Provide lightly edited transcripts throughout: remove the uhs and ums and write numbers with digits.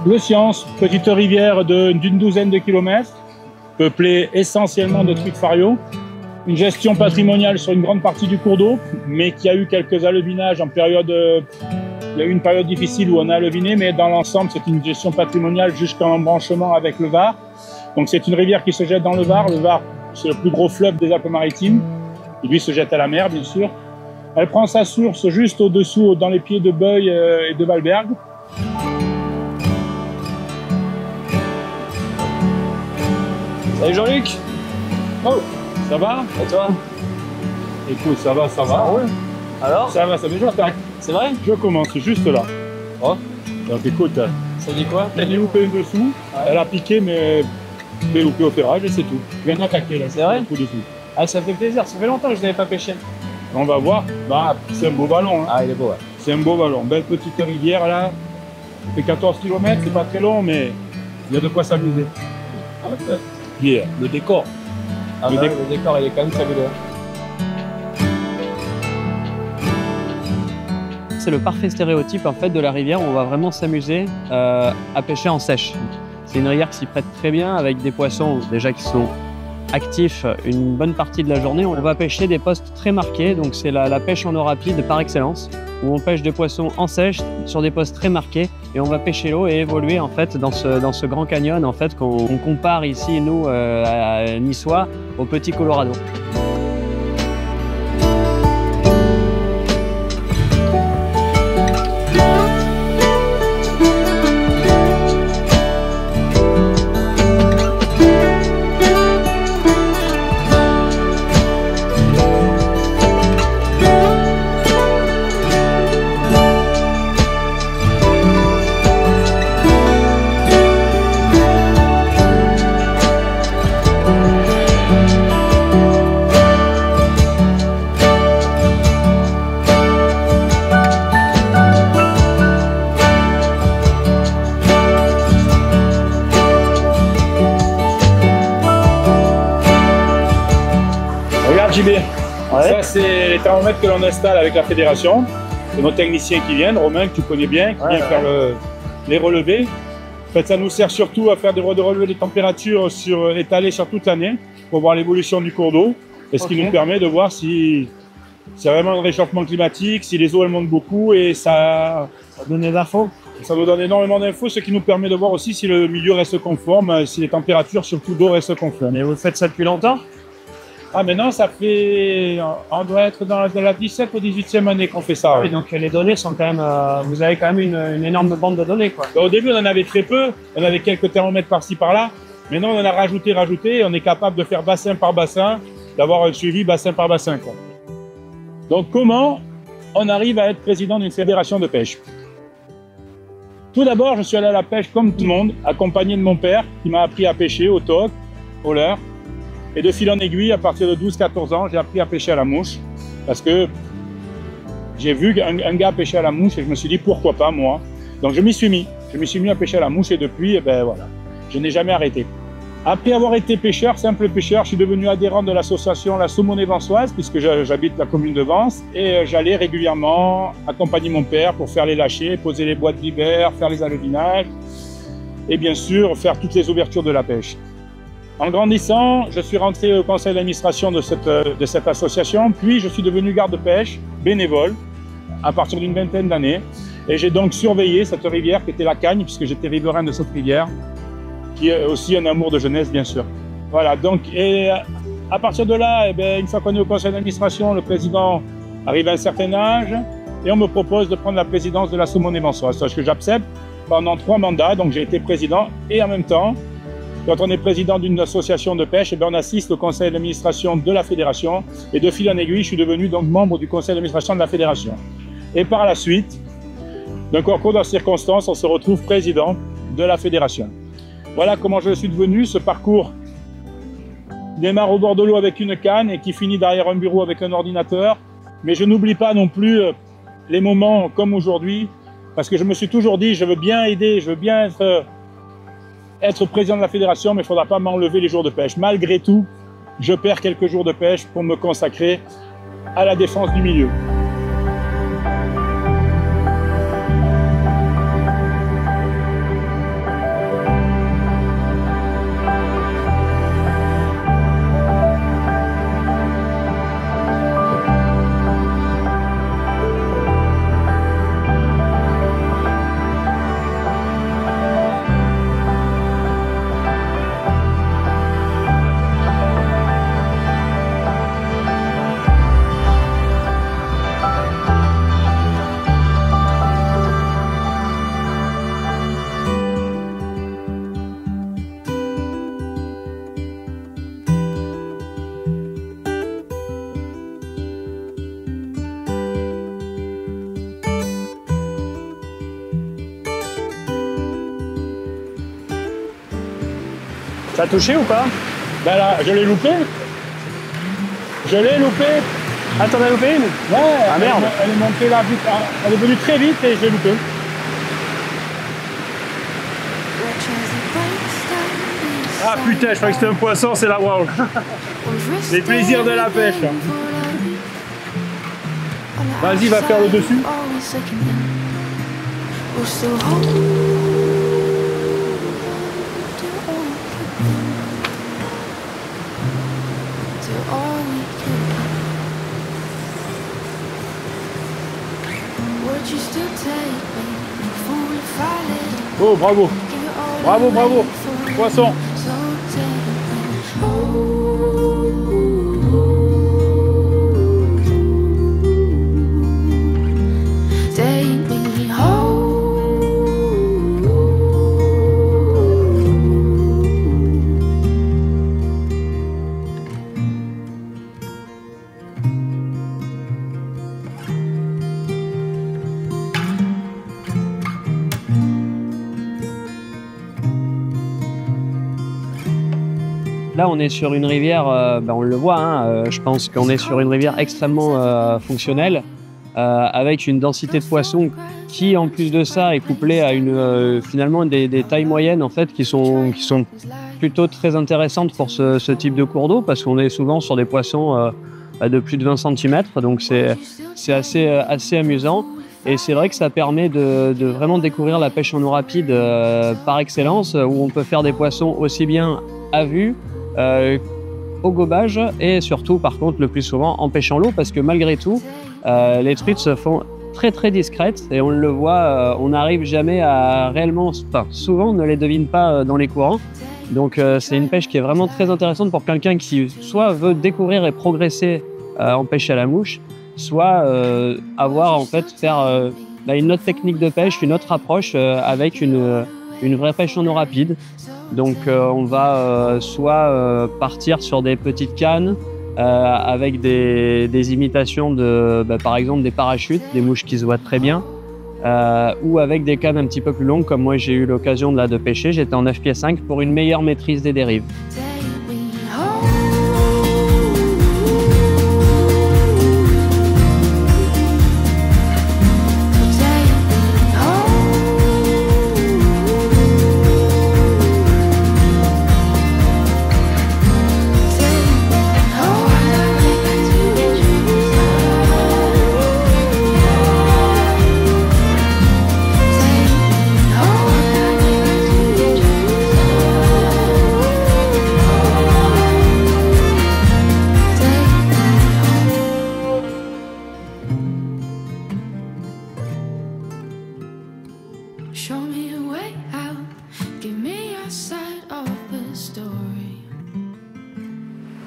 Bleu Science, petite rivière d'une douzaine de kilomètres, peuplée essentiellement de truites fario. Une gestion patrimoniale sur une grande partie du cours d'eau, mais qui a eu quelques alevinages en période... il y a eu une période difficile où on a aleviné, mais dans l'ensemble, c'est une gestion patrimoniale jusqu'en embranchement avec le Var. Donc c'est une rivière qui se jette dans le Var. Le Var, c'est le plus gros fleuve des Alpes-Maritimes. Et lui se jette à la mer, bien sûr. Elle prend sa source juste au-dessous, dans les pieds de Beuil et de Valberg. Salut Jean-Luc. Oh, ça va? Et toi? Écoute, ça va, ça va. Ah ouais. Alors? Ça va, ça va. C'est vrai? Je commence juste là. Oh. Donc écoute, Ça dit quoi? elle est loupée dessous. Ouais. Elle a piqué, mais elle est loupée au ferrage et c'est tout. Je viens d'attaquer là. C'est vrai? Dessous. Ah, ça fait plaisir. Ça fait longtemps que je n'avais pas pêché. On va voir. Bah, c'est un beau ballon. Hein. Ah, il est beau, ouais. C'est un beau ballon. Belle petite rivière là. Ça fait 14 km, c'est pas très long, mais il y a de quoi s'amuser. Bien, le décor. Ah, le décor, il est quand même fabuleux. C'est le parfait stéréotype en fait de la rivière où on va vraiment s'amuser à pêcher en sèche. C'est une rivière qui s'y prête très bien avec des poissons déjà qui sont actifs une bonne partie de la journée. On va pêcher des postes très marqués, donc c'est la pêche en eau rapide par excellence, où on pêche des poissons en sèche sur des postes très marqués et on va pêcher l'eau et évoluer en fait dans ce grand canyon en fait qu'on compare ici nous à Niçois au petit Colorado. JB, ouais. Ça c'est les thermomètres que l'on installe avec la fédération. C'est nos techniciens qui viennent, Romain que tu connais bien, qui vient faire les relevés. En fait, ça nous sert surtout à faire des relevés des températures étalées sur toute l'année pour voir l'évolution du cours d'eau et ce qui nous permet de voir si c'est vraiment un réchauffement climatique, si les eaux elles montent beaucoup et ça donne des infos. Ça nous donne énormément d'infos, ce qui nous permet de voir aussi si le milieu reste conforme, si les températures surtout d'eau restent conformes. Et vous faites ça depuis longtemps? Ah maintenant ça fait, on doit être dans la 17 ou 18e année qu'on fait ça. Oui, donc les données sont quand même, vous avez quand même une énorme bande de données quoi. Au début on en avait très peu, on avait quelques thermomètres par-ci par-là. Maintenant on en a rajouté, on est capable de faire bassin par bassin, d'avoir un suivi bassin par bassin quoi. Donc comment on arrive à être président d'une fédération de pêche? Tout d'abord je suis allé à la pêche comme tout le monde, accompagné de mon père qui m'a appris à pêcher au toc, au leurre. Et de fil en aiguille, à partir de 12-14 ans, j'ai appris à pêcher à la mouche. Parce que j'ai vu un gars pêcher à la mouche et je me suis dit pourquoi pas moi. Donc je m'y suis mis. Je me suis mis à pêcher à la mouche et depuis, eh ben, voilà, je n'ai jamais arrêté. Après avoir été pêcheur, simple pêcheur, je suis devenu adhérent de l'association La Saumonée Vensoise puisque j'habite la commune de Vence. Et j'allais régulièrement accompagner mon père pour faire les lâchers, poser les boîtes d'hiver, faire les alevinages et bien sûr faire toutes les ouvertures de la pêche. En grandissant, je suis rentré au conseil d'administration de cette association, puis je suis devenu garde-pêche bénévole à partir d'une vingtaine d'années. Et j'ai donc surveillé cette rivière qui était la Cagne, puisque j'étais riverain de cette rivière, qui est aussi un amour de jeunesse, bien sûr. Voilà, donc, et à partir de là, eh bien, une fois qu'on est au conseil d'administration, le président arrive à un certain âge, et on me propose de prendre la présidence de la Saumonée Vensoise, ce que j'accepte pendant 3 mandats, donc j'ai été président, et en même temps, quand on est président d'une association de pêche, eh bien on assiste au conseil d'administration de la fédération et de fil en aiguille, je suis devenu donc membre du conseil d'administration de la fédération. Et par la suite, d'un concours de circonstances, on se retrouve président de la fédération. Voilà comment je suis devenu. Ce parcours démarre au bord de l'eau avec une canne et qui finit derrière un bureau avec un ordinateur. Mais je n'oublie pas non plus les moments comme aujourd'hui, parce que je me suis toujours dit, je veux bien aider, je veux bien être président de la fédération, mais il ne faudra pas m'enlever les jours de pêche. Malgré tout, je perds quelques jours de pêche pour me consacrer à la défense du milieu. Ça a touché ou pas? Ben là, je l'ai loupé. Je l'ai loupé. Ah, t'en as loupé une? Ouais, ah merde. Elle est montée là vite. Elle est venue très vite et je l'ai loupé. Ah putain, je croyais que c'était un poisson, c'est la wow. Les plaisirs de la pêche. Vas-y, va faire le dessus. Oh, bravo. Bravo, bravo. Poisson. Là, on est sur une rivière, on le voit, hein, je pense qu'on est sur une rivière extrêmement fonctionnelle, avec une densité de poissons qui, en plus de ça, est couplée à finalement des tailles moyennes en fait, qui sont plutôt très intéressantes pour ce type de cours d'eau, parce qu'on est souvent sur des poissons de plus de 20 cm, donc c'est assez amusant. Et c'est vrai que ça permet de vraiment découvrir la pêche en eau rapide par excellence, où on peut faire des poissons aussi bien à vue, au gobage et surtout par contre le plus souvent en pêchant l'eau, parce que malgré tout les truites se font très discrètes et on le voit, on n'arrive jamais à réellement, souvent on ne les devine pas dans les courants, donc c'est une pêche qui est vraiment très intéressante pour quelqu'un qui soit veut découvrir et progresser en pêche à la mouche, soit avoir en fait faire une autre technique de pêche, une autre approche avec une vraie pêche en eau rapide. Donc on va soit partir sur des petites cannes avec des imitations de, par exemple des parachutes, des mouches qui se voient très bien, ou avec des cannes un petit peu plus longues comme moi j'ai eu l'occasion de pêcher. J'étais en 9 pieds 5 pour une meilleure maîtrise des dérives.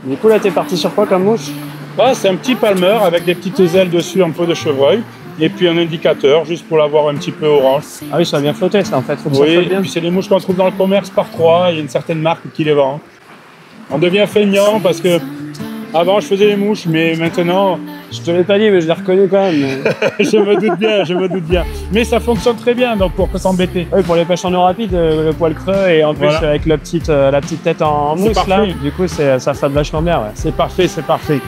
Du coup là t'es parti sur quoi comme mouche? Ah, c'est un petit palmeur avec des petites ailes dessus, un peu de chevreuil, et puis un indicateur juste pour l'avoir un petit peu orange. Ah oui, ça a bien flotté ça en fait. Faut que oui, ça flotte bien. Et puis c'est des mouches qu'on trouve dans le commerce par 3, il y a une certaine marque qui les vend. On devient feignant parce que avant je faisais les mouches, mais maintenant... Je te l'ai pas dit mais je les reconnais quand même. je me doute bien. Mais ça fonctionne très bien, donc on peut s'embêter. Oui, pour les pêches en eau rapide, le poil creux et en plus voilà. Avec la petite tête en mousse là, du coup ça flotte vachement bien. Ouais. C'est parfait, c'est parfait.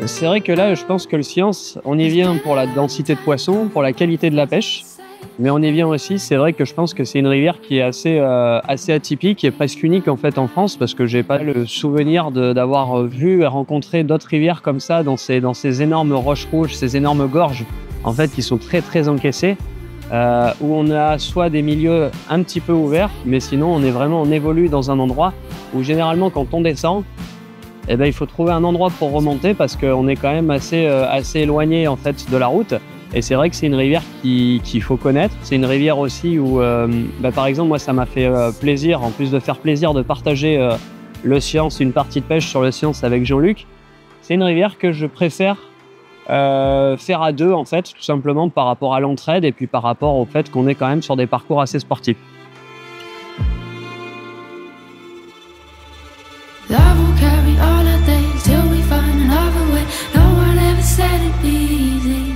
C'est vrai que là, je pense que le Science, on y vient pour la densité de poissons, pour la qualité de la pêche, mais on y vient aussi, c'est vrai que je pense que c'est une rivière qui est assez atypique et presque unique en fait en France, parce que j'ai pas le souvenir d'avoir vu et rencontré d'autres rivières comme ça dans ces énormes roches rouges, ces énormes gorges en fait qui sont très encaissées, où on a soit des milieux un petit peu ouverts, mais sinon on évolue dans un endroit où généralement quand on descend, eh ben, il faut trouver un endroit pour remonter parce qu'on est quand même assez éloigné en fait de la route. Et c'est vrai que c'est une rivière qu'il faut connaître. C'est une rivière aussi où, par exemple, moi, ça m'a fait plaisir, en plus de faire plaisir, de partager une partie de pêche sur le Science avec Jean-Luc. C'est une rivière que je préfère faire à deux, en fait, tout simplement par rapport à l'entraide et puis par rapport au fait qu'on est quand même sur des parcours assez sportifs. Love will carry all our days till we find another way. No one ever said it'd be easy.